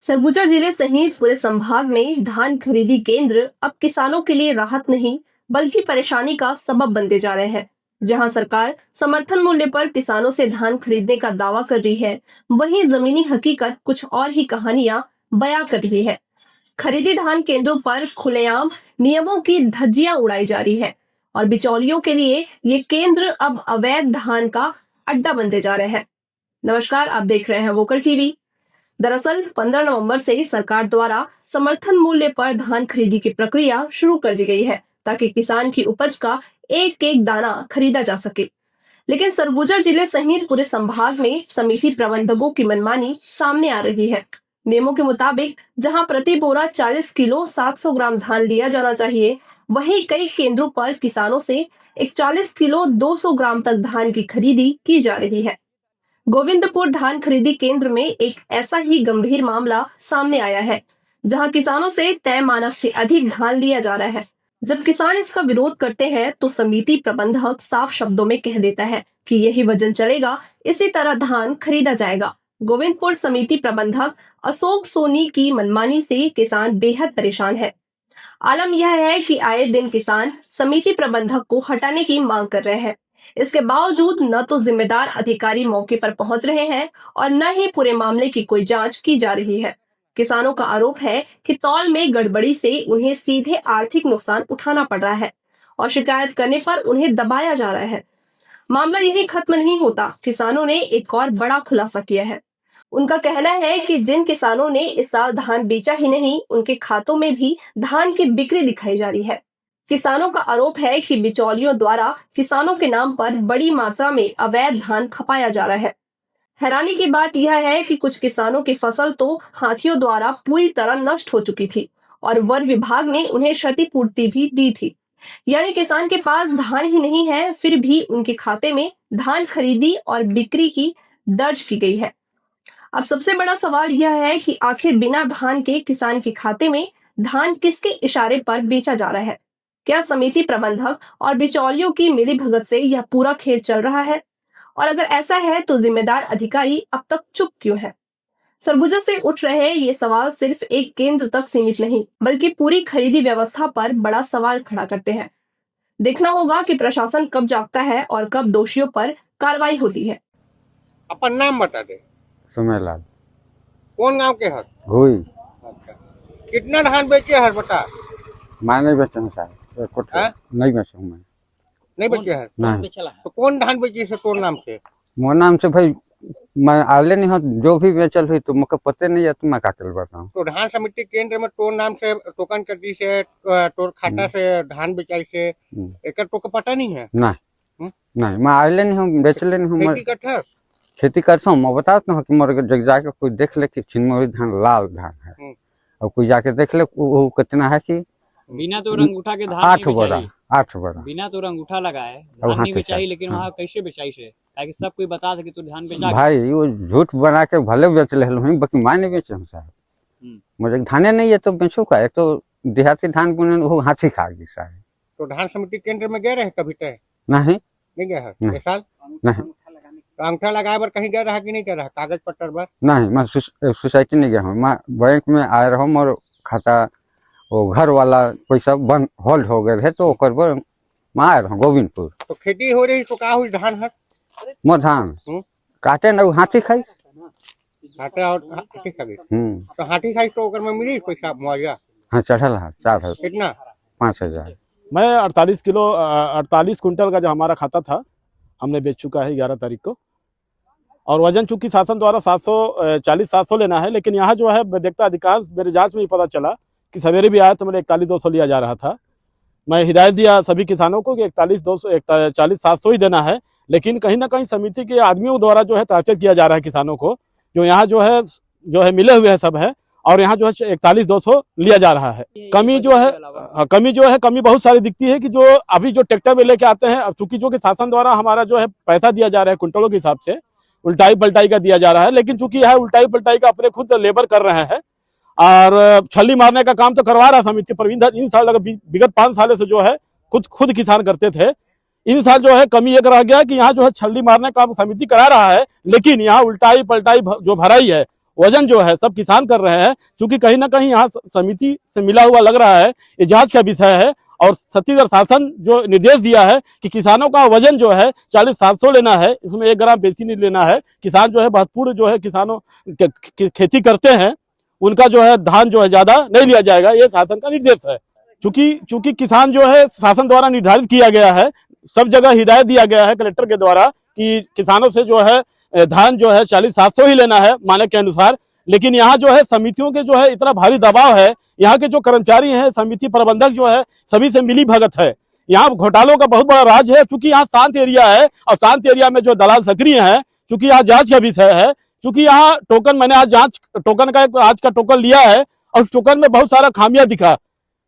सरगुजा जिले सहित पूरे संभाग में धान खरीदी केंद्र अब किसानों के लिए राहत नहीं बल्कि परेशानी का सबब बनते जा रहे हैं। जहां सरकार समर्थन मूल्य पर किसानों से धान खरीदने का दावा कर रही है, वहीं जमीनी हकीकत कुछ और ही कहानियां बयां कर रही है। खरीदी धान केंद्रों पर खुलेआम नियमों की धज्जियां उड़ाई जा रही है और बिचौलियों के लिए ये केंद्र अब अवैध धान का अड्डा बनते जा रहे हैं। नमस्कार, आप देख रहे हैं वोकल टीवी। दरअसल 15 नवंबर से सरकार द्वारा समर्थन मूल्य पर धान खरीदी की प्रक्रिया शुरू कर दी गई है ताकि किसान की उपज का एक एक दाना खरीदा जा सके। लेकिन सरगुजा जिले सहित पूरे संभाग में समिति प्रबंधकों की मनमानी सामने आ रही है। नियमों के मुताबिक जहां प्रति बोरा 40 किलो 700 ग्राम धान लिया जाना चाहिए, वहीं कई केंद्रों पर किसानों से 41 किलो 200 ग्राम तक धान की खरीदी की जा रही है। गोविंदपुर धान खरीदी केंद्र में एक ऐसा ही गंभीर मामला सामने आया है, जहां किसानों से तय मानक से अधिक धान लिया जा रहा है। जब किसान इसका विरोध करते हैं तो समिति प्रबंधक साफ शब्दों में कह देता है कि यही वजन चलेगा, इसी तरह धान खरीदा जाएगा। गोविंदपुर समिति प्रबंधक अशोक सोनी की मनमानी से किसान बेहद परेशान है। आलम यह है कि आए दिन किसान समिति प्रबंधक को हटाने की मांग कर रहे हैं। इसके बावजूद न तो जिम्मेदार अधिकारी मौके पर पहुंच रहे हैं और न ही पूरे मामले की कोई जांच की जा रही है। किसानों का आरोप है कि तौल में गड़बड़ी से उन्हें सीधे आर्थिक नुकसान उठाना पड़ रहा है और शिकायत करने पर उन्हें दबाया जा रहा है। मामला यही खत्म नहीं होता। किसानों ने एक और बड़ा खुलासा किया है। उनका कहना है कि जिन किसानों ने इस साल धान बेचा ही नहीं, उनके खातों में भी धान की बिक्री दिखाई जा रही है। किसानों का आरोप है कि बिचौलियों द्वारा किसानों के नाम पर बड़ी मात्रा में अवैध धान खपाया जा रहा है। हैरानी की बात यह है कि कुछ किसानों की फसल तो हाथियों द्वारा पूरी तरह नष्ट हो चुकी थी और वन विभाग ने उन्हें क्षतिपूर्ति भी दी थी। यानी किसान के पास धान ही नहीं है, फिर भी उनके खाते में धान खरीदी और बिक्री की दर्ज की गई है। अब सबसे बड़ा सवाल यह है कि आखिर बिना धान के किसान के खाते में धान किसके इशारे पर बेचा जा रहा है? क्या समिति प्रबंधक और बिचौलियों की मिलीभगत से यह पूरा खेल चल रहा है? और अगर ऐसा है तो जिम्मेदार अधिकारी अब तक चुप क्यों है? सरगुजा से उठ रहे ये सवाल सिर्फ एक केंद्र तक सीमित नहीं, बल्कि पूरी खरीदी व्यवस्था पर बड़ा सवाल खड़ा करते हैं। देखना होगा कि प्रशासन कब जागता है और कब दोषियों पर कार्रवाई होती है। अपन नाम बता दे। सुमेलाल। कौन गांव के हर? घुई। अच्छा, कितना धान बेचे हर बता? मैं नहीं बेचा हूँ साहब, हाँ? नहीं बेचा हूँ मैं। नहीं बेचे हर? नहीं। तो कौन धान बेची से तोर नाम से? मोर नाम से भाई मैं आले नहीं हूँ, जो भी बेचल हुई तो मुझे पते नहीं है, तो मैं का चल बताऊँ। तो धान समिति केंद्र में तोर नाम से टोकन कर दी से तोर खाता से धान बेचाई से एक तो पता नहीं है? नहीं नहीं, मैं आले नहीं हूँ, बेचले नहीं हूँ। खेती करता है? खेती करता हूँ। मैं बताता हूँ कि मोर जाके कोई देख ले कि छिन्नोरी धान लाल धान है, और कोई जाके देख ले वो कितना है कि बिना तो अंगूठा के धान 8 बोरा 8 बोरा बिना तो अंगूठा लगाए धान नहीं बेचाई। लेकिन वहाँ कैसे बेचाई से ताकि सब कोई बता सके तू धान बेचा? भाई वो झूठ बना के भले बेच ले हूँ, बाकी मैं नहीं बेचे हूँ साहब। मुझे धाने नहीं है तो बेचू का? एक तो देहाती धान बुने वो हाथी खा गई साहब। तो धान समिति केंद्र में गए रहे कभी तय? नहीं नहीं गए हर? इस साल नहीं। तो अंगूठा लगाए बर कहीं गए रहा कि नहीं गए रहा? कागज पत्तर पर? नहीं, मैं सोसाइटी नहीं गया हूँ। मैं बैंक में आए रहा हूँ, और खाता वो घर वाला पैसा बंद होल्ड हो गए है, तो मैं आए रहा हूँ गोविंदपुर। तो खेती हो रही तो का हुई धान हर? मोर धान काटे न हाथी खाई। हाथी और हाथी खा गई? तो हाथी खाई तो अगर में मिली पैसा मुआवजा? हाँ, चढ़ल है 4,000। कितना? 5,000। मैं 48 कुंटल का जो हमारा खाता था हमने बेच चुका है 11 तारीख को। और वजन चूंकि शासन द्वारा 700 लेना है, लेकिन यहाँ जो है देखता अधिकांश मेरे जांच में ही पता चला कि सवेरे भी आया तो मैंने 41,200 लिया जा रहा था। मैं हिदायत दिया सभी किसानों को कि 41,700 ही देना है, लेकिन कहीं ना कहीं समिति के आदमियों द्वारा जो है टार्चर किया जा रहा है किसानों को, जो यहाँ जो है मिले हुए हैं सब है, और यहाँ जो है 41,200 लिया जा रहा है। कमी बहुत सारी दिखती है कि जो अभी जो ट्रैक्टर में लेके आते हैं, अब चूंकि जो कि शासन द्वारा हमारा जो है पैसा दिया जा रहा है कुंटलों के हिसाब से, उल्टाई पलटाई का दिया जा रहा है, लेकिन चूंकि यह उल्टाई पलटाई का अपने खुद लेबर कर रहे हैं और छल्ली मारने का काम तो करवा रहा समिति पर। इन साल विगत 5 सालों से जो है खुद किसान करते थे। इन साल जो है कमी एक रह गया कि यहाँ जो है छल्ली मारने का समिति करा रहा है, लेकिन यहाँ उल्टाई पलटाई जो भराई है वजन जो है सब किसान कर रहे हैं, क्योंकि कहीं ना कहीं यहाँ समिति से मिला हुआ लग रहा है, ये जांच का विषय है। और छत्तीसगढ़ शासन जो निर्देश दिया है कि किसानों का वजन जो है 40-700 लेना है, इसमें 1 ग्राम बेसी नहीं लेना है। किसान जो है महत्वपूर्ण जो है किसानों खेती करते हैं, उनका जो है धान जो है ज्यादा नहीं लिया जाएगा, ये शासन का निर्देश है। चूंकि किसान जो है शासन द्वारा निर्धारित किया गया है, सब जगह हिदायत दिया गया है कलेक्टर के द्वारा कि किसानों से जो है धान जो है 40-700 ही लेना है मानक के अनुसार। लेकिन यहाँ जो है समितियों के जो है इतना भारी दबाव है, यहाँ के जो कर्मचारी हैं, समिति प्रबंधक जो है सभी से मिली भगत है। यहाँ घोटालों का बहुत बड़ा राज है, क्योंकि यहाँ शांत एरिया है और शांत एरिया में जो दलाल सक्रिय है, क्योंकि यहाँ जांच का विषय है, क्योंकि यहाँ टोकन मैंने आज टोकन का आज का टोकन लिया है और टोकन में बहुत सारा खामियां दिखा।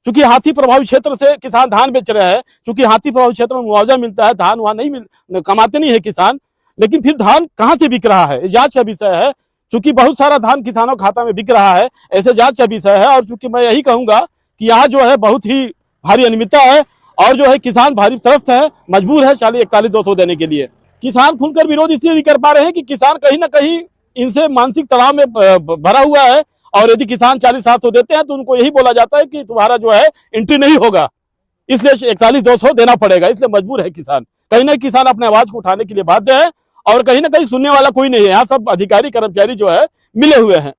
क्योंकि हाथी प्रभावित क्षेत्र से किसान धान बेच रहे हैं, क्योंकि हाथी प्रभावित क्षेत्र में मुआवजा मिलता है, धान वहां नहीं कमाते नहीं है किसान, लेकिन फिर धान कहां से बिक रहा है, जांच का विषय है। क्योंकि बहुत सारा धान किसानों के खाता में बिक रहा है, ऐसे जांच का विषय है। और चूंकि मैं यही कहूंगा कि यहाँ जो है बहुत ही भारी अनियमितता है और जो है किसान भारी त्रस्त है, मजबूर है 41-200 देने के लिए। किसान खुलकर विरोध इसलिए नहीं कर पा रहे हैं कि किसान कहीं ना कहीं इनसे मानसिक तनाव में भरा हुआ है, और यदि किसान 40-700 देते हैं तो उनको यही बोला जाता है कि तुम्हारा जो है एंट्री नहीं होगा, इसलिए 41-200 देना पड़ेगा, इसलिए मजबूर है किसान। कहीं ना किसान अपने आवाज को उठाने के लिए बाध्य है, और कहीं ना कहीं सुनने वाला कोई नहीं है। यहाँ सब अधिकारी कर्मचारी जो है मिले हुए हैं।